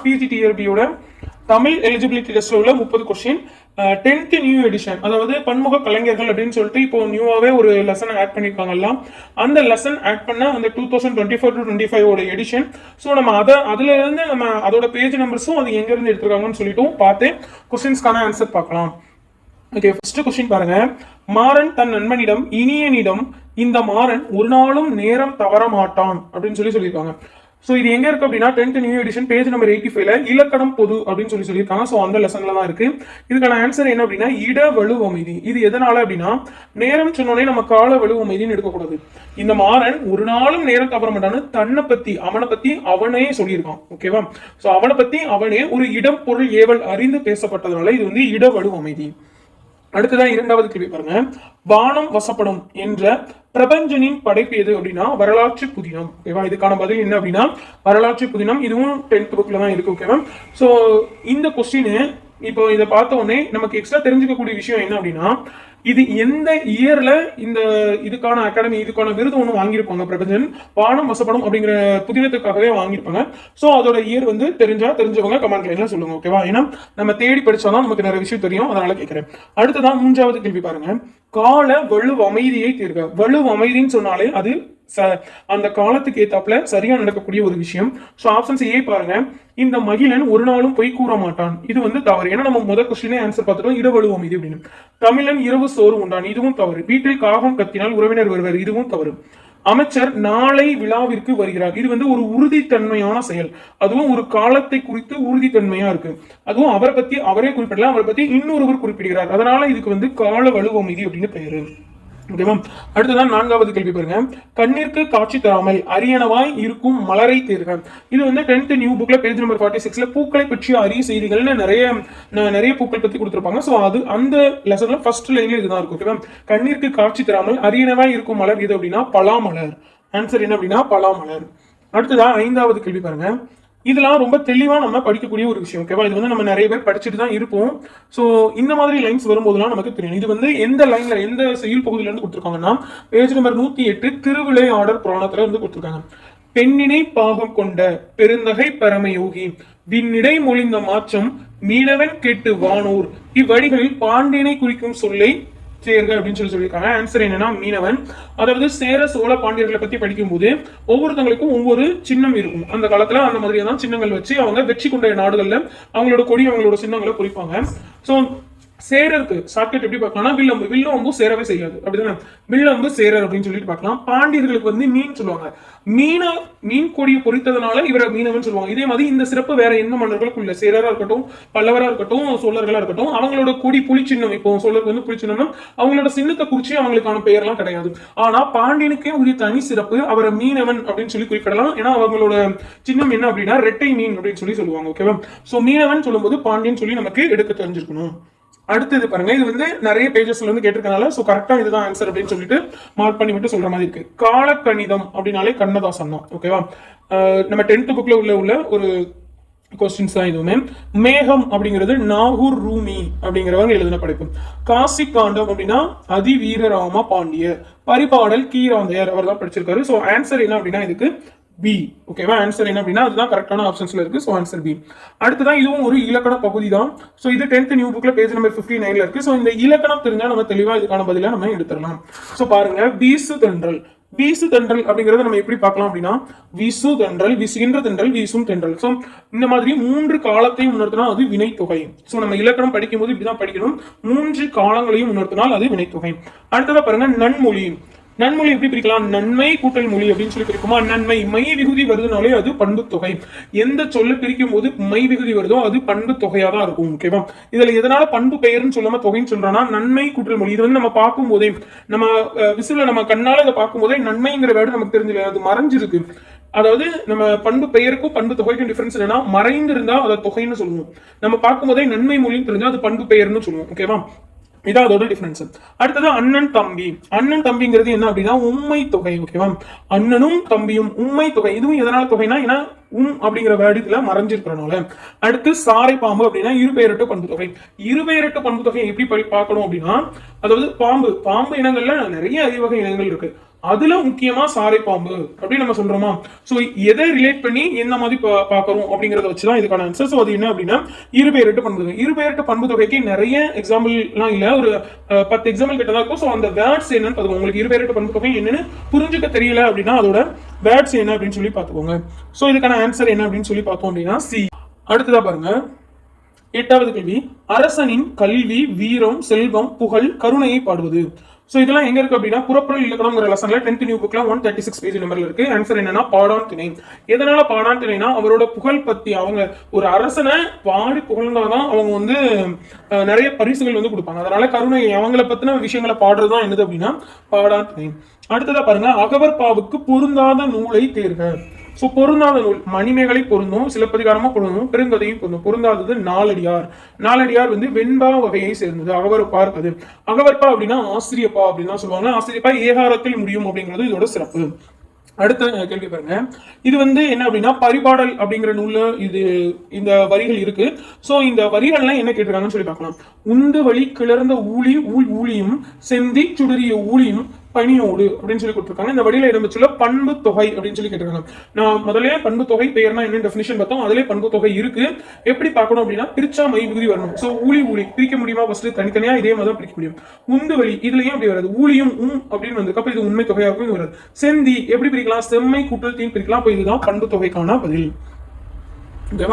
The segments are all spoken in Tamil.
பிஜிடிஆர்பியோட தமிழ் எலிஜிபிலிட்டி டெஸ்ட்ல உள்ள 30 கொஸ்டின் 10th நியூ எடிஷன், அதாவது பன்முக கலைஞர்கள் அப்படின்னு சொல்லிட்டு இப்போ நியூவாவே ஒரு லெசன் ஆட் பண்ணிருக்காங்கல்ல. அந்த லெசன் ஆட் பண்ண அந்த 2024-25 எடிஷன். ஸோ நம்ம அதுல இருந்து நம்ம அதோட பேஜ் நம்பர்ஸும் அது எங்க இருந்து எடுத்திருக்காங்கன்னு சொல்லிட்டும் பார்த்து கொஸ்டின்ஸ்க்கான ஆன்சர் பார்க்கலாம். ஓகே, ஃபர்ஸ்ட் கொஸ்டின் பாருங்க. மாறன் தன் நண்பனிடம் இனியனிடம் இந்த மாறன் ஒரு நாளும் நேரம் தவற மாட்டான் அப்படின்னு சொல்லியிருக்காங்க. ஸோ இது எங்க இருக்கு அப்படின்னா 10th new edition page number 85ல இலக்கணம் பொது அப்படின்னு சொல்லியிருக்காங்க. ஸோ அந்த லெசன்ல தான் இருக்கு. இதுக்கான ஆன்சர் என்ன அப்படின்னா இட வலு அமைதி. இது எதனால அப்படின்னா நேரம் சொன்னோடனே நம்ம கால வலு அமைதின்னு எடுக்கக்கூடாது. இந்த மாறன் ஒரு நாளும் நேரம் தவற மாட்டான்னு அவனை பத்தி அவனே சொல்லியிருக்கான். ஓகேவா? ஸோ அவனை பத்தி அவனே ஒரு இடம் பொருள் ஏவல் அறிந்து பேசப்பட்டதுனால இது வந்து இட வலு அமைதி. அடுத்ததான் இரண்டாவது கேள்வி பாருங்க. வானம் வசப்படும் என்ற பிரபஞ்சனின் படைப்பு எது அப்படின்னா வரலாற்று புதினம். ஓகேவா? இதுக்கான பதில் என்ன அப்படின்னா வரலாற்று புதினம். இதுவும் 10th புக்ல தான் இருக்கு. ஓகேவா? சோ இந்த கொஸ்டின் இப்போ இதை பார்த்த உடனே நமக்கு எக்ஸ்ட்ரா தெரிஞ்சுக்கக்கூடிய விஷயம் என்ன அப்படின்னா இது எந்த இயர்ல இந்த இதுக்கான விருது ஒன்று வாங்கியிருப்பாங்க. பிரபஞ்சன் வானம் வசப்படும் அப்படிங்கிற புதினத்துக்காகவே வாங்கியிருப்பாங்க. ஸோ அதோட இயர் வந்து தெரிஞ்சவங்க கமெண்ட் லைன்ல சொல்லுங்க. ஓகேவா? ஏன்னா நம்ம தேடி படிச்சாதான் நமக்கு நிறைய விஷயம் தெரியும். அதனால கேட்கிறேன். அடுத்ததான் மூன்றாவது கேள்வி பாருங்க. கால வலு அமைதியை தீர்க்க. வலு அமைதின்னு சொன்னாலே அது அந்த காலத்துக்கு ஏத்தாப்புல சரியா நடக்கக்கூடிய ஒரு விஷயம். ஸோ ஆப்ஷன்ஸ் ஏ பாருங்க. இந்த மகிழன் ஒரு நாளும் பொய் கூற மாட்டான். இது வந்து தவறு. ஏன்னா நம்ம முதல் கொஸ்டினே ஆன்சர் பார்த்துட்டோம் இரவலு அமைதி அப்படின்னு. தமிழன் இரவு சோறு உண்டான். இதுவும் தவறு. வீட்டில் காகம் கத்தினால் உறவினர் வருவர். இதுவும் தவறு. அமைச்சர் நாளை விழாவிற்கு வருகிறார். இது வந்து ஒரு உறுதித்தன்மையான செயல். அதுவும் ஒரு காலத்தை குறித்து உறுதித்தன்மையா இருக்கு. அதுவும் அவரை பத்தி அவரே குறிப்பிடலாம், அவரை பத்தி இன்னொருவர் குறிப்பிடுகிறார். அதனால இதுக்கு வந்து கால வலுவமைதி அப்படின்னு பெயரு. ஓகேவா? அடுத்ததான் நான்காவது கேள்வி பாருங்க. கண்ணிற்கு காட்சி தராமல் அரியணவாய் இருக்கும் மலரை தேர்க. இது வந்து 10th நியூ புக்ல பேஜ் நம்பர் 46ல பூக்களை பற்றிய அரிய செய்திகள்னு நிறைய பூக்கள் பத்தி கொடுத்திருப்பாங்க. சோ அது அந்த லெசன்ல ஃபர்ஸ்ட் லைன்ல இதுதான் இருக்கும். ஓகேவா? கண்ணிற்கு காட்சி தராமல் அரியணவாய் இருக்கும் மலர் எது அப்படின்னா பலாமலர். ஆன்சர் என்ன அப்படின்னா பலாமலர். அடுத்ததான் ஐந்தாவது கேள்வி பாருங்க. இதெல்லாம் ரொம்ப தெளிவா நம்ம படிக்கக்கூடிய ஒரு விஷயம். ஓகேவா? இது வந்து நம்ம நிறைய பேர் படிச்சுட்டு தான் இருப்போம். ஸோ இந்த மாதிரி லைன்ஸ் வரும்போதுலாம் நமக்கு தெரியும். இது வந்து எந்த லைன்ல எந்த செயல் பகுதியில இருந்து கொடுத்துருக்காங்கன்னா பேஜ் நம்பர் 108 திருவிளையாடற் புராணத்துல இருந்து கொடுத்துருக்காங்க. பெண்ணினை பாகம் கொண்ட பெருந்தகை பரமயோகி விண்ணிடை மொழிந்த மாற்றம் மீனவன் கேட்டு வானூர் இவ்வடிகளில் பாண்டியனை குறிக்கும் சொல்லை சேர்க அப்படின்னு சொல்லியிருக்காங்க. ஆன்சர் என்னன்னா மீனவன். அதாவது சேர சோழ பாண்டியர்களை பத்தி படிக்கும் போது ஒவ்வொருத்தங்களுக்கும் ஒவ்வொரு சின்னம் இருக்கும். அந்த காலத்துல அந்த மாதிரியே தான் சின்னங்கள் வச்சு அவங்க வெற்றி கொண்ட நாடுகள்ல அவங்களோட கொடி அவங்களோட சின்னங்களை குறிப்பாங்க. சோ சேரருக்கு ஷார்ட்கட் எப்படி பார்க்கலாம்னா வில்லம்பு சேரவே செய்யாது. அப்படிதானே? வில்லம்பு சேரர் அப்படின்னு சொல்லிட்டு பார்க்கலாம். பாண்டியர்களுக்கு வந்து மீன் சொல்லுவாங்க. மீன் கொடியை பொறித்ததுனால இவரை மீனவன் சொல்லுவாங்க. இதே மாதிரி இந்த சிறப்பு வேற எந்த மன்னர்களுக்கும் இல்ல. சேரரா இருக்கட்டும், பல்லவரா இருக்கட்டும், சோழர்களா இருக்கட்டும், அவங்களோட கொடி புலிச்சின்னம். இப்போ சோழருக்கு வந்து புலிச்சின்னம்னா அவங்களோட சின்னத்தை குறிச்சு அவங்களுக்கான பெயர்லாம் கிடையாது. ஆனா பாண்டியனுக்கே உரிய தனி சிறப்பு. அவரை மீனவன் அப்படின்னு சொல்லி குறிப்பிடலாம். ஏன்னா அவங்களோட சின்னம் என்ன அப்படின்னா ரெட்டை மீன் அப்படின்னு சொல்லுவாங்க. ஓகேவா? சோ மீனவன் சொல்லும்போது பாண்டியன் சொல்லி நமக்கு எடுக்க தெரிஞ்சிருக்கணும். அடுத்தது பாருங்க. இது வந்து நிறைய பேஜஸ்ல இருந்து கேட்டிருக்கனால சோ கரெக்டா இதுதான் ஆன்சர் அப்படின்னு சொல்லிட்டு மார்க் பண்ணி விட்டு சொல்ற மாதிரி இருக்கு. காலக்கணிதம் அப்படின்னாலே கண்ணதாசன் தான். ஓகேவா? நம்ம 10th புக்ல உள்ள ஒரு கொஸ்டின்ஸ் தான் இதுவுமே. மேகம் அப்படிங்கிறது நாகூர் ரூமி அப்படிங்கிறவங்க எழுதின படைப்பு. காசி காண்டம் அப்படின்னா அதிவீரராம பாண்டியர். பரிபாடல் கீராந்தையர் அவர் தான் படிச்சிருக்காரு. சோ ஆன்சர் என்ன அப்படின்னா இதுக்கு பி. ஓகேவா? ஆன்சர் என்ன அப்படின்னா அதுதான் கரெக்டான ஆப்ஷன்ஸ்ல இருக்கு. So answer B. அடுத்ததான் இதுவும் ஒரு இலக்கண பகுதி தான். சோ இது 10th நியூ புக்ல பேஜ் நம்பர் 59ல இருக்கு. சோ இந்த இலக்கணம் தெரிஞ்சா நம்ம தெளிவா இதுக்கான பதிலா நம்ம எடுத்துடலாம். சோ பாருங்க. வீசு தென்றல். வீசு தென்றல் அப்படிங்கறத நம்ம எப்படி பார்க்கலாம் அப்படின்னா வீசு தென்றல், வீசுகின்ற தென்றல், வீசும் தென்றல். சோ இந்த மாதிரி 3 காலத்தையும் உணர்த்தினா அது வினைத்தொகை. சோ நம்ம இலக்கணம் படிக்கும் போது இப்படிதான் படிக்கணும். 3 காலங்களையும் உணர்த்தினால் அது வினைத்தொகை. அடுத்ததா பாருங்க நன்மொழி. நன்மொழி எப்படி பிரிக்கலாம்? நன்மை கூட்டல் மொழி அப்படின்னு சொல்லி பிரிக்குமா? நன்மை மை விகுதி வருதுனாலே அது பண்பு தொகை. எந்த சொல்ல பிரிக்கும் போது மை விகுதி வருதோ அது பண்பு தொகையா தான் இருக்கும். ஓகேவா? இதுல எதனால பண்பு பெயர்னு சொல்லாம தொகைன்னு சொல்றோம்னா நன்மை கூட்டல் மொழி. இது வந்து நம்ம பார்க்கும் போதே நம்ம விசுல நம்ம கண்ணால இதை பார்க்கும் போதே நன்மைங்கிற வேர்டு நமக்கு தெரிஞ்சல, அது மறைஞ்சிருக்கு. அதாவது நம்ம பண்பு பெயருக்கும் பண்பு தொகைக்கும் டிஃபரன்ஸ் என்னன்னா மறைந்து இருந்தா அதை தொகைன்னு சொல்லுவோம். நம்ம பார்க்கும் போதே நன்மை மொழின்னு தெரிஞ்சா அது பண்பு பெயர்னு சொல்லுவோம். ஓகேவா? இதான் அதோட டிஃபரன்ஸ். அடுத்தது அண்ணன் தம்பி. அண்ணன் தம்பிங்கிறது என்ன அப்படின்னா உண்மை தொகை. ஓகேவா? அண்ணனும் தம்பியும் உண்மை தொகை. இதுவும் எதனால தொகைனா ஏன்னா அப்படிங்கிற வேர்டுல மறைஞ்சிருக்கிறனால. அடுத்து சாரை பாம்பு அப்படின்னா இருபெயரட்டு பண்பு தொகை. இருபெயரட்டு பண்பு தொகை எப்படி பார்க்கணும் அப்படின்னா அதாவது பாம்பு இனங்கள்ல நிறைய அறிவகை இனங்கள் இருக்கு. அதுல முக்கியமா சாரை பாம்பு அப்படின்னு நம்ம சொல்றோமா. சோ எதை ரிலேட் பண்ணி என்ன மாதிரி பாக்குறோம் அப்படிங்கறத வச்சுதான் இதுக்கான ஆன்சர். சோ அது என்ன அப்படின்னா இருபெயரட்டு பண்பு தொகை. இருபெயரட்டு பண்பு தொகைக்கு நிறைய எக்ஸாம்பிள் எல்லாம் இல்ல, ஒரு 10 எக்ஸாம்பிள் கிட்ட தான் இருக்கும். சோ அந்த வேர்ட்ஸ் என்னன்னு பாத்துக்கோங்க. உங்களுக்கு இருபெயரட்டு பண்பு தொகை என்னன்னு புரிஞ்சுக்க தெரியல அப்படின்னா அதோட வேர்ட்ஸ் என்ன அப்படின்னு சொல்லி பாத்துக்கோங்க. சோ இதுக்கான ஆன்சர் என்ன அப்படின்னு சொல்லி பார்த்தோம் அப்படின்னா சி. அடுத்ததா பாருங்க 8வது கேள்வி, அரசனின் கல்வி, வீரம், செல்வம், புகழ், கருணையை பாடுவது. சோ இதெல்லாம் எங்க இருக்கு அப்படின்னா புறப்பொருள் இலக்கணம்ங்கிற லெசன்ல 10th நியூ புக்ல 136 பேஜ் நம்பர்ல இருக்கு. ஆன்சர் என்னன்னா பாடான் திணை. எதனால பாடான் திணைனா அவரோட புகழ் பத்தி, அவங்க ஒரு அரசனை பாடி புகழ்ந்தாதான் அவங்க வந்து நிறைய பரிசுகள் வந்து கொடுப்பாங்க. அதனால கருணை அவங்கள பத்தின விஷயங்களை பாடுறதுதான் என்னது அப்படின்னா பாடான் திணை. அடுத்ததா பாருங்க, அகவர் பாவுக்கு பொருந்தாத நூலை தேர்க. சோ பொருந்தாத நூல் மணிமேகலை பொருந்தும், சிலப்பதிகாரமா பொருந்தும், பெருங்கதையும் பொருந்தும். பொருந்தாதது நாலடியார். நாலடியார் வந்து வெண்பா வகையை சேர்ந்தது. அகவற்பா இருக்காது. அகவற்பா அப்படின்னா ஆசிரியப்பா அப்படின்னு தான் சொல்லுவாங்க. ஆசிரியப்பா ஏகாரத்தில் முடியும் அப்படிங்கிறது இதோட சிறப்பு. அடுத்த கேள்வி பாருங்க, இது வந்து என்ன அப்படின்னா பரிபாடல் அப்படிங்கிற நூல்ல இது இந்த வரிகள் இருக்கு. சோ இந்த வரிகள்லாம் என்ன கேட்டிருக்காங்கன்னு சொல்லி பார்க்கலாம். உந்து வழி கிளர்ந்த ஊழி ஊழியும் செந்தி சுடரிய ஊழியும் பணியோடு அப்படின்னு சொல்லி கொடுத்துருக்காங்க. இந்த வழியில இடம்பெற்றுள்ள பண்பு தொகை அப்படின்னு சொல்லி கேட்டிருக்காங்க. நான் முதலே பண்பு தொகை பெயர்னா என்ன டெஃபினிஷன் பார்த்தோம். அதிலே பண்பு தொகை இருக்கு. எப்படி பார்க்கணும் அப்படின்னா பிரிச்சா மை விகுதி வரணும். சோ ஊழி பிரிக்க முடியுமா? ஃபர்ஸ்ட் தனித்தனியா இதே மாதிரி பிரிக்க முடியும். உந்து வழி இதுலயும் அப்படி வராது. ஊழியும் அப்படின்னு வந்து அப்ப இது உண்மை தொகையா இருக்கும். இது வராது. செந்தி எப்படி பிரிக்கலாம்? செம்மை கூட்டல் தீன் பிரிக்கலாம். அப்ப இதுதான் பண்பு தொகைக்கான பதில்.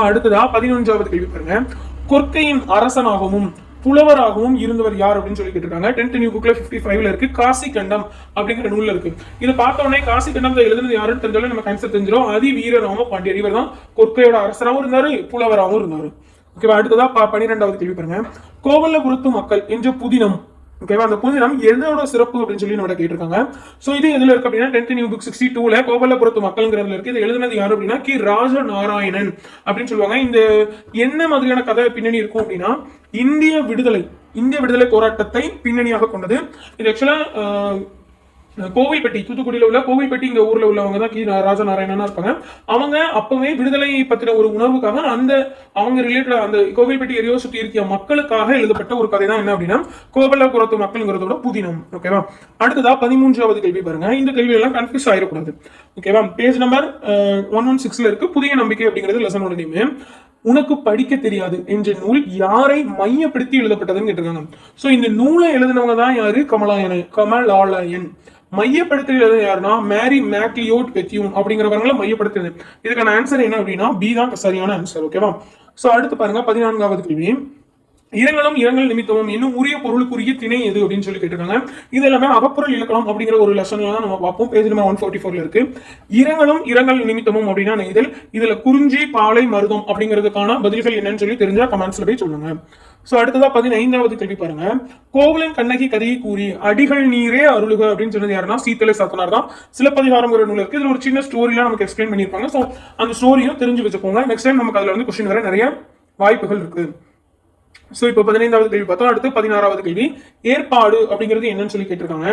அடுத்ததா 11வது கேள்வி பாருங்க, கொற்கையின் அரசனாகவும் புலவராகவும் இருந்தவர் யார் அப்படின்னு சொல்லி கேட்டிருக்காங்க. 10th நியூ புக்ல 55ல இருக்கு. காசி கண்டம் அப்படிங்கிற நூல்ல இருக்கு. இதை பார்த்த உடனே காசி கண்டம் எழுதுனது யாருன்னு தெரிஞ்சாலும் நமக்கு ஆன்சர் தெரிஞ்சிடும். அதி வீரராம பாண்டியர். இவர் தான் கொற்கையோட அரசராகவும் இருந்தாரு, புலவராகவும் இருந்தாரு. ஓகேவா. அடுத்ததா 12வது கேள்வி பாருங்க, கோவலபுரத்து மக்கள் என்ற புதினம். ஓகேவா. அந்த புதினம் எதோட சிறப்பு அப்படின்னு சொல்லி நம்ம கேட்டிருக்காங்க. சோ இது எதுல இருக்கு அப்படின்னா 10th நியூ புக் 62ல கோவலபுரத்து மக்கள்ங்கிறதுல இருக்கு. இது எழுதுனது யாரு அப்படின்னா கி ராஜநாராயணன் அப்படின்னு சொல்லுவாங்க. இந்த என்ன மாதிரியான கதை பின்னணி இருக்கும் அப்படின்னா இந்திய விடுதலை போராட்டத்தை பின்னணியாக கொண்டது. இது ஆக்சுவலா கோவில்பட்டி, தூத்துக்குடியில உள்ள கோவில்பட்டி இந்த ஊர்ல உள்ளவங்க தான் கி ராஜநாராயணனா இருப்பாங்க. அவங்க அப்பவே விடுதலை பத்தின ஒரு உணர்வுக்காக அந்த அவங்க ரிலேட்டட் அந்த கோவில்பட்டி ஏரியா சுற்றி இருக்க மக்களுக்காக எழுதப்பட்ட ஒரு கதை தான் என்ன அப்படின்னா கோவலபுரத்து மக்கள்ங்கிறதோட புதினம். ஓகேவா. அடுத்ததா 13வது கேள்வி பாருங்க. இந்த கேள்வி எல்லாம் கன்ஃபியூஸ் ஆயிடக்கூடாது. ஓகேவா. பேஜ் நம்பர் 116ல இருக்கு. புதிய நம்பிக்கை அப்படிங்கிறது லெசனோட நேம். உனக்கு படிக்க தெரியாது என்ற நூல் யாரை மையப்படுத்தி எழுதப்பட்டதுன்னு கேட்டிருக்காங்க. சோ இந்த நூலை எழுதினவங்க தான் யாரு? கமலாலயன். மையப்படுத்துறது யாருன்னா மேரி மேக்லியோட் பெத்தியூன் அப்படிங்கிறவங்களை மையப்படுத்துறது. இதுக்கான ஆன்சர் என்ன அப்படின்னா பி தான் சரியான ஆன்சர். ஓகேவா. சோ அடுத்து பாருங்க 14வது கேள்வி, இரங்கலும் இரங்கல் நிமித்தமும் இன்னும் உரிய பொருளுக்குரிய திணை எது அப்படின்னு சொல்லி கேட்டிருக்காங்க. இது எல்லாமே அகப்பொருள் இலக்கணம் அப்படிங்கிற ஒரு லெசன்ல தான் நம்ம பார்ப்போம். பேஜ் நம்பர் 144ல இருக்கு. இரங்கலும் இரங்கல் நிமித்தமும் அப்படின்னா இதுல குறிஞ்சி பாலை மருதம் அப்படிங்கிறதுக்கான பதில்கள் என்னன்னு சொல்லி தெரிஞ்சா கமெண்ட்ஸ்ல போய் சொல்லுங்க. சோ அடுத்ததா 15வது கேள்வி பாருங்க, கோவலன் கண்ணகி கதையை கூறி அடிகள் நீரே அருளுக அப்படின்னு சொன்னது யாருன்னா சீத்தலை சாத்தனார் தான். சிலப்பதிகாரம் நூல் இருக்கு. இதுல ஒரு சின்ன ஸ்டோரிலாம் நமக்கு எக்ஸ்பிளைன் பண்ணிருப்பாங்க. சோ அந்த ஸ்டோரியும் தெரிஞ்சு வச்சுக்கோங்க. நெக்ஸ்ட் டைம் நமக்கு அதுல வந்து கொஸ்டின் வர நிறைய வாய்ப்புகள் இருக்கு. சோ இப்போ 15வது கேள்வி பார்த்தோம். அடுத்து 16வது கேள்வி, ஏற்பாடு அப்படிங்கிறது என்னன்னு சொல்லி கேட்டிருக்காங்க.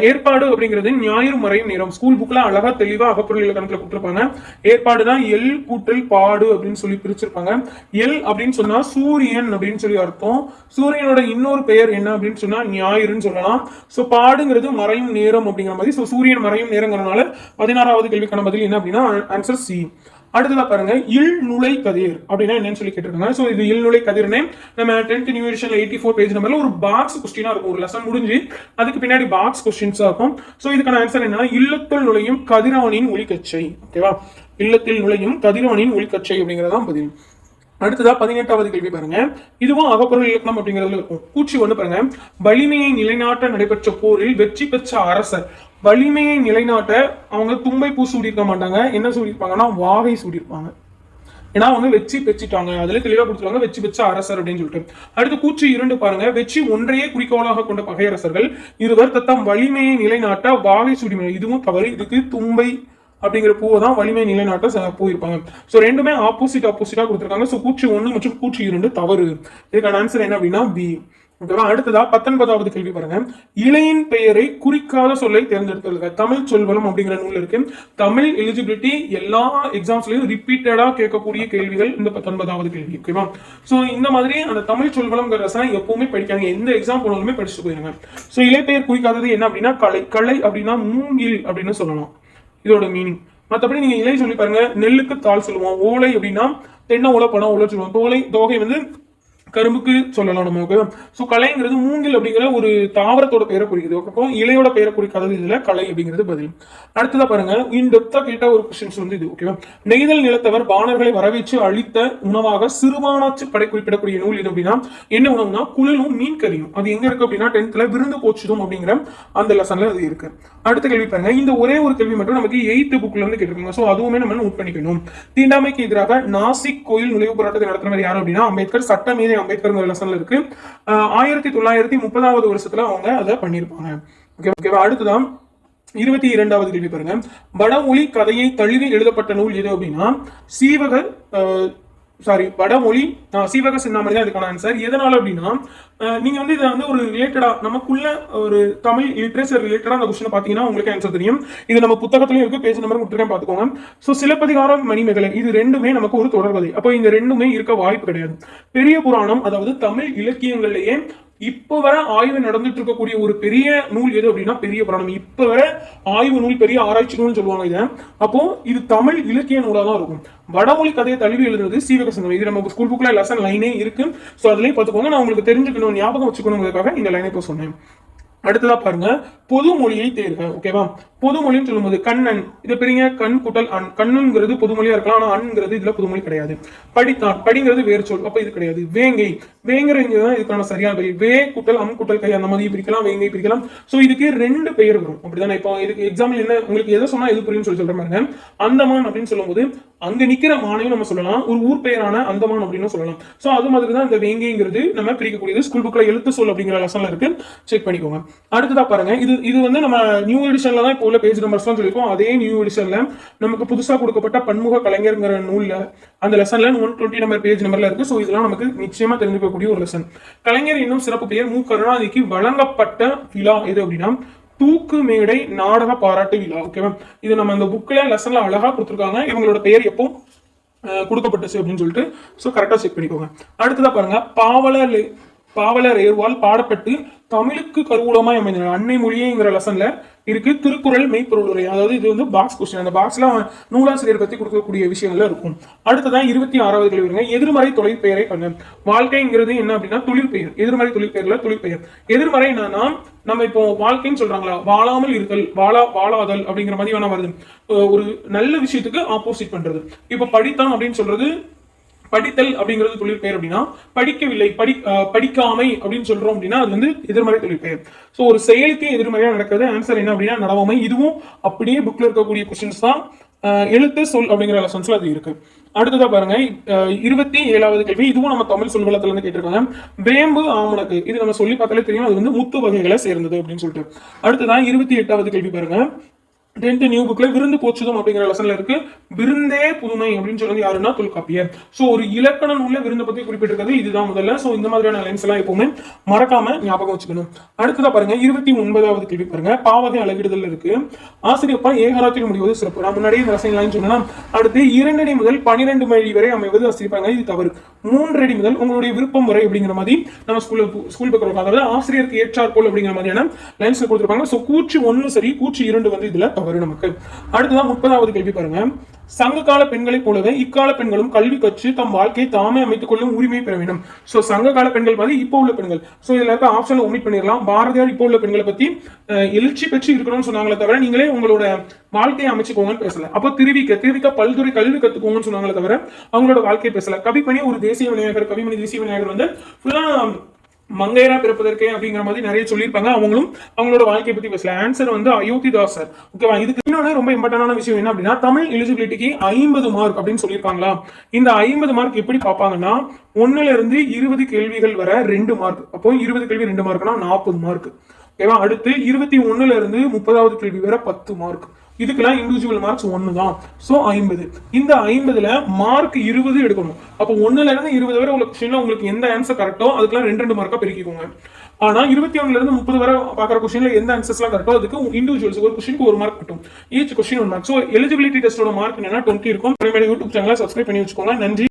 ஏற்பாடு அப்படிங்கிறது ஞாயிறு மறையும் நேரம். ஸ்கூல் புக்ல அழகா தெளிவா அகப்பொருள் இலக்கணத்துல கொடுத்திருப்பாங்க. ஏற்பாடுதான் எல் கூட்டல் பாடு அப்படின்னு சொல்லி பிரிச்சிருப்பாங்க. எல் அப்படின்னு சொன்னா சூரியன் அப்படின்னு சொல்லி அர்த்தம். சூரியனோட இன்னொரு பெயர் என்ன அப்படின்னு சொன்னா ஞாயிறுன்னு சொல்லலாம். சோ பாடுங்கிறது மறையும் நேரம் அப்படிங்கிற மாதிரி. சோ சூரியன் மறையும் நேரங்கிறதுனால 16வது கேள்விக்கான பதில் என்ன அப்படின்னா ஆன்சர் சி. அடுத்ததா பாருங்க, இல் நுழை கதிர் அப்படின்னா என்னன்னு சொல்லி கேட்டிருக்காங்க. சோ இது இல் நுழை கதிர்னே நம்ம 10th நியூ எடிஷன்ல 84 பேஜ் நம்பர்ல ஒரு பாக்ஸ் கொஸ்டினா இருக்கும். ஒரு லெசன் முடிஞ்சு அதுக்கு பின்னாடி பாக்ஸ் கொஸ்டின்ஸா இருக்கும். சோ இதுக்கான ஆன்சர் என்னன்னா இல்லத்துள் நுழையும் கதிரவனின் ஒளிக்கச்சை. ஓகேவா. இல்லத்தில் நுழையும் கதிரவனின் ஒளிக்கச்சை அப்படிங்கறதான் பதில். அடுத்ததா 18வது கேள்வி பாருங்க, இதுவும் அகப்பொருள் இலக்கணம் அப்படிங்கிறதுல இருக்கும். கூச்சி ஒண்ணு பாருங்க, வலிமையை நிலைநாட்ட நடைபெற்ற போரில் வெற்றி பெற்ற அரசர். வலிமையை நிலைநாட்ட அவங்க தும்பை பூ சூடியிருக்க மாட்டாங்க. என்ன சூடியிருப்பாங்கன்னா வாகை சூடியிருப்பாங்க. ஏன்னா அவங்க வெற்றி பெற்றிட்டாங்க. அதுல தெளிவா கொடுத்துருவாங்க வெற்றி பெற்ற அரசர் அப்படின்னு சொல்லிட்டு. அடுத்து கூச்சி 2 பாருங்க, வெற்றி ஒன்றையே குறிக்கோளாக கொண்ட பகையரசர்கள் இருவர் தத்தம் வலிமையை நிலைநாட்ட வாகை சூடி. இதுவும் தவறு. இதுக்கு தும்பை அப்படிங்கிற பூவை தான் வலிமை நிலைநாட்ட போயிருப்பாங்க. சோ ரெண்டுமே ஆப்போசிட்டா கொடுத்திருக்காங்க. சோ கூச்சி 1 மற்றும் கூச்சி 2 தவறு. இதுக்கான ஆன்சர் என்ன அப்படின்னா பி. ஓகேவா. அடுத்ததா 19வது கேள்வி பாருங்க. இலையின் பெயரை குறிக்காத சொல்லை தேர்ந்தெடுத்தல். தமிழ் சொல்வளம் அப்படிங்கிற நூல் இருக்கு. தமிழ் எலிஜிபிலிட்டி எல்லா எக்ஸாம்ஸ்லயும் ரிப்பீட்டடா கேட்கக்கூடிய கேள்விகள் இந்த 19வது கேள்வி. ஓகேவா. சோ இந்த மாதிரி அந்த தமிழ் சொல்வளம் எப்பவுமே படிக்காங்க, எந்த எக்ஸாம் போனாலுமே படிச்சுட்டு போயிருங்க. சோ இலை பெயர் குறிக்காதது என்ன அப்படின்னா களை. களை அப்படின்னா மூங்கில் அப்படின்னு சொல்லலாம், இதோட மீனிங். மற்றபடி நீங்க இலை சொல்லி பாருங்க. நெல்லுக்கு தாள் சொல்லுவோம். ஓலை அப்படின்னா தென்னை ஓலை பணம் ஓலை சொல்லுவோம். தோகை வந்து கரும்புக்கு சொல்லலாம் நம்ம. ஓகே. ஸோ கலைங்கிறது மூங்கில் அப்படிங்கிற ஒரு தாவரத்தோட பெயரை குறிக்குது. ஓகே. இலையோட பெயரை குறிக்காதது இதுல கலை அப்படிங்கிறது பதில். அடுத்ததா பாருங்க, இன் டெப்தா கேட்ட ஒரு கொஸ்டின்ஸ் வந்து இது. ஓகேவா. நெய்தல் நிலத்தவர் பாணர்களை வரவேற்று அளித்த உணவாக சிறுபானாச்சு படை குறிப்பிடக்கூடிய நூல் இது அப்படின்னா என்ன உணவுனா குழலும் மீன் கறியும். அது எங்க இருக்கு அப்படின்னா 10th விருந்து போச்சுதும் அப்படிங்கிற அந்த லெசன்ல அது இருக்கு. அடுத்த கேள்வி பாருங்க. இந்த ஒரே ஒரு கேள்வி மட்டும் நமக்கு 8th புக்ல இருந்து கேட்டிருக்காங்க. ஸோ அதுவுமே நம்ம நோட் பண்ணிக்கணும். தீண்டாமைக்கு எதிராக நாசிக் கோயில் நுழைவு போராட்டத்தை நடத்துறவர் யாரு அப்படின்னா அம்பேத்கர். சட்டமேதை அம்பேத்கர் லெசன்ல இருக்கு. 1930வது வருஷத்துல அவங்க அதை பண்ணிருப்பாங்க. ஓகேவா. அடுத்துதான் 22வது கேள்வி பாருங்க. வடமொழி கதையை தழுவி எழுதப்பட்ட நூல் எது அப்படின்னா வடமொழி சீவக சிந்தாமணி தான் இதுக்கான ஆன்சர். எதனால அப்படின்னா நீங்க வந்து இதை வந்து ஒரு ரிலேட்டடா நமக்குள்ள ஒரு தமிழ் லிட்ரேச்சர் ரிலேட்டடா அந்த கொஸ்டின் பாத்தீங்கன்னா உங்களுக்கு ஆன்சர் தெரியும். இது நம்ம புத்தகத்திலயும் இருக்கு, பேஜ் நம்பர் கொடுத்துருக்கேன் பாத்துக்கோங்க. சோ சிலப்பதிகாரம் மணிமேகலை இது ரெண்டுமே நமக்கு ஒரு தொடர்கதை. அப்போ இந்த ரெண்டுமே இருக்க வாய்ப்பு கிடையாது. பெரிய புராணம் அதாவது தமிழ் இலக்கியங்கள்லயே இப்ப வர ஆய்வு நடந்துட்டு இருக்கக்கூடிய ஒரு பெரிய நூல் எது அப்படின்னா பெரிய புராணம். இப்ப வர ஆய்வு நூல், பெரிய ஆராய்ச்சி நூல் சொல்லுவாங்க இதை. அப்போ இது தமிழ் இலக்கிய நூலா தான் இருக்கும். வடமொழி கதையை தழுவி எழுதுறது சீவக சிந்தாமணி. இது நம்ம ஸ்கூல் புக்ல லெசன் லைனே இருக்கு. சோ அதுலயும் பாத்துக்கோங்க. நான் உங்களுக்கு தெரிஞ்சுக்கணும், ஞாபகம் வச்சுக்கணுங்கிறதுக்காக இந்த லைனை இப்போ சொன்னேன். அடுத்ததா பாருங்க, பொதுமொழியை தேர்க. ஓகேவா. பொதுமொழின்னு சொல்லும்போது கண்ணன் இதை பெரிய கண் கூட்டல் அண். கண்ணுங்கிறது பொதுமொழியா இருக்கலாம், ஆனா அண்ங்கிறது இதுல பொதுமொழி கிடையாது. படித்தான் படிங்கிறது வேறு சொல், அப்ப இது கிடையாது. வேங்கை வேங்கிறதுதான் இதுக்கான சரியான பெயர். வே கூட்டல் அம் கூட்டல் கை அந்த மாதிரி பிரிக்கலாம், வேங்கை பிரிக்கலாம். சோ இதுக்கு 2 பெயர் வரும். அப்படிதானே. இப்போ இதுக்கு எக்ஸாம்பிள் என்ன உங்களுக்கு எதை சொன்னா எது புரியும் சொல்லி சொல்றேன் பாருங்க. அந்தமான் அப்படின்னு சொல்லும்போது அங்க நிக்கிற மானையும் நம்ம சொல்லலாம், ஒரு ஊர் பெயரான அந்தமான் அப்படின்னு சொல்லலாம். சோ அது மாதிரி தான் இந்த வேங்கைங்கிறது நம்ம பிரிக்கக்கூடியது. ஸ்கூல் புக்ல எழுத்து சொல் அப்படிங்கிற லெசன்ல இருக்கு, செக் பண்ணிக்கோங்க. அடுத்ததா பாருங்க, இது வந்து நம்ம நியூ எடிஷன்ல தான் இப்போ உள்ள பேஜ் நம்பர்ஸ் தான் சொல்லிருக்கோம். அதே நியூ எடிஷன்ல நமக்கு புதுசா கொடுக்கப்பட்ட பன்முக கலைஞர்ங்கிற நூல்ல அந்த லெசன்ல 120 நம்பர் பேஜ் நம்பர்ல இருக்கு. சோ இதெல்லாம் நமக்கு நிச்சயமா தெரிஞ்சுக்கக்கூடிய ஒரு லெசன். கலைஞர் இன்னும் சிறப்பு பெயர் மு. கருணாநிதிக்கு வழங்கப்பட்ட விழா எது அப்படின்னா தூக்கு மேடை நாடக பாராட்டு விழா. ஓகேவா. இது நம்ம அந்த புக்ல லெசன்ல அழகா கொடுத்துருக்காங்க. இவங்களோட பெயர் எப்போ கொடுக்கப்பட்டுச்சு அப்படின்னு சொல்லிட்டு சோ கரெக்டா செக் பண்ணிக்கோங்க. அடுத்ததா பாருங்க, பாவலர் ஏர்வால் பாடப்பட்டு தமிழுக்கு கருவூலமாய் அமைந்தன அன்னை மொழியேங்கிற லெசன்ல இருக்கு திருக்குறள் மெய்ப்பொருள் உரை. அதாவது இது வந்து பாக்ஸ் கொஸ்டின். அந்த பாக்ஸ்ல நூலாசிரியர் பத்தி கொடுக்கக்கூடிய விஷயங்கள்ல இருக்கும். அடுத்ததான் 26வது கேள்வி வருங்க. எதிர்மறை தொழிற்பெயரை பண்ண. வாழ்க்கைங்கிறது என்ன அப்படின்னா தொழிற்பெயர். எதிர்மறை தொழிற்பெயர்ல தொழிற்பெயர். எதிர்மறை என்னன்னா நம்ம இப்போ வாழ்க்கைன்னு சொல்றாங்களா, வாழாமல் இருத்தல், வாழாதல் அப்படிங்கிற மாதிரி வேணா வருது. ஒரு நல்ல விஷயத்துக்கு ஆப்போசிட் பண்றது. இப்ப படித்தான் அப்படின்னு சொல்றது படித்தல் அப்படிங்கிறது தொழிற்பெயர் அப்படின்னா படிக்கவில்லை படிக்காமை அப்படின்னு சொல்றோம் அப்படின்னா அது வந்து எதிர்மறை தொழிற்பெயர். சோ ஒரு செயலுக்கு எதிர்மறையா நடக்கிறது. ஆன்சர் என்ன அப்படின்னா நடவாமை. இதுவும் அப்படியே புக்ல இருக்கக்கூடிய கொஸ்டின்ஸ் தான். எழுத்து சொல் அப்படிங்கிற லெசன்ஸ்ல அது இருக்கு. அடுத்ததா பாருங்க, 27வது கேள்வி. இதுவும் நம்ம தமிழ் சொல்வளத்துல இருந்து கேட்டிருக்காங்க. வேம்பு ஆமணக்கு இது நம்ம சொல்லி பார்த்தாலே தெரியும், அது வந்து முத்து வகைகளை சேர்ந்தது அப்படின்னு சொல்லிட்டு. அடுத்ததான் 28வது கேள்வி பாருங்க. 10th நியூ புக்ல விருந்து போச்சுதும் அப்படிங்கிற லெசன்ல இருக்கு. விருந்தே புதுமை அப்படின்னு சொல்றது யாருன்னா தொல்காப்பியர். சோ ஒரு இலக்கண நூல்ல விருந்த பத்தி குறிப்பிட்டிருக்கிறது இதுதான் முதல்ல. சோ இந்த மாதிரியான லைன்ஸ் எல்லாம் எப்பவுமே மறக்காம ஞாபகம் வச்சுக்கணும். அடுத்ததா பாருங்க 29வது கேள்வி பாருங்க. பாவகை அளவிடுதல் இருக்கு. ஆசிரியப்பா ஏகாரத்தில் முடிவது சிறப்பு. நான் முன்னாடியே இந்த லெசன் லைன் சொன்னா. அடுத்து 2 அடி முதல் 12 அடி வரை அமைவது ஆசிரியப்பாங்க, இது தவறு. 3 அடி முதல் உங்களுடைய விருப்பம் வரை அப்படிங்கிற மாதிரி நம்ம ஸ்கூல் பக்கம். அதாவது ஆசிரியருக்கு ஏற்றாற்போல் அப்படிங்கிற மாதிரியான லைன்ஸ் கொடுத்திருப்பாங்க. சோ கூற்று 1 சரி, கூற்று 2 வந்து இதுல தவறு நமக்கு. அடுத்ததான் 30வது கேள்வி பாருங்க. சங்ககால பெண்களைப் போலவே இக்கால பெண்களும் கல்வி கற்று தம் வாழ்க்கையை தாமே அமைத்துக் கொள்ளும் உரிமை பெற வேண்டும். சோ சங்க கால பெண்கள் மாதிரி இப்போ உள்ள பெண்கள். சோ இதுல இருக்க ஆப்ஷன்ல ஒமிட் பண்ணிடலாம். பாரதியார் இப்போ உள்ள பெண்களை பத்தி எழுச்சி பெற்று இருக்கணும்னு சொன்னாங்களே தவிர நீங்களே உங்களோட வாழ்க்கையை அமைச்சுக்கோங்கன்னு பேசல. அப்போ திருவிக்க பல்துறை கல்வி கத்துக்கோங்கன்னு சொன்னாங்களே தவிர அவங்களோட வாழ்க்கையை பேசல. கவிமணி ஒரு தேசிய விநாயகர், கவிமணி தேசிய விநாயகர் வந்து ஃபுல்லா மங்கையரா பிறப்பதற்கே அப்படிங்கிற மாதிரி நிறைய சொல்லியிருப்பாங்க. அவங்களும் அவங்களோட வாழ்க்கையை பத்தி பேசல. ஆன்சர் வந்து அயோத்திதாசர். ஓகேவா. இதுக்கு இன்னொரு ரொம்ப இம்பார்ட்டன்டான விஷயம் என்ன அப்படின்னா தமிழ் எலிஜிபிலிட்டிக்கு 50 மார்க் அப்படின்னு சொல்லியிருக்காங்களா. இந்த 50 மார்க் எப்படி பார்ப்பாங்கன்னா 1ல இருந்து 20 கேள்விகள் வர 2 மார்க். அப்போ 20 கேள்வி 2 மார்க்னா 40 மார்க். ஓகேவா. அடுத்து 21ல இருந்து 30வது கேள்வி வர 10 மார்க். இதுக்கெல்லாம் இண்டிவிஜுவல் மார்க்ஸ் 1 தான். ஸோ 50. இந்த 50ல மார்க் 20 எடுக்கணும். அப்போ 1ல இருந்து 20 வரை உள்ள கொஸ்டின்ல உங்களுக்கு எந்த ஆன்சர் கரெக்டோ அதுக்கெல்லாம் 2 மார்க்கா பெருக்கிக்கோங்க. ஆனா 21ல இருந்து 30 வரை பாக்குற கொஸ்டின்ல எந்த ஆன்சர்ஸ்லாம் கரெக்டோ அதுக்கு இண்டிவிஜுவல்ஸ் ஒரு கொஸ்டினுக்கு 1 மார்க் மட்டும். Each question 1 mark. So eligibility டெஸ்டோட மார்க் என்னன்னா 20 இருக்கும். யூடியூப் சேனலை சப்ஸ்கிரைப் பண்ணி வச்சுக்கோங்க. நன்றி.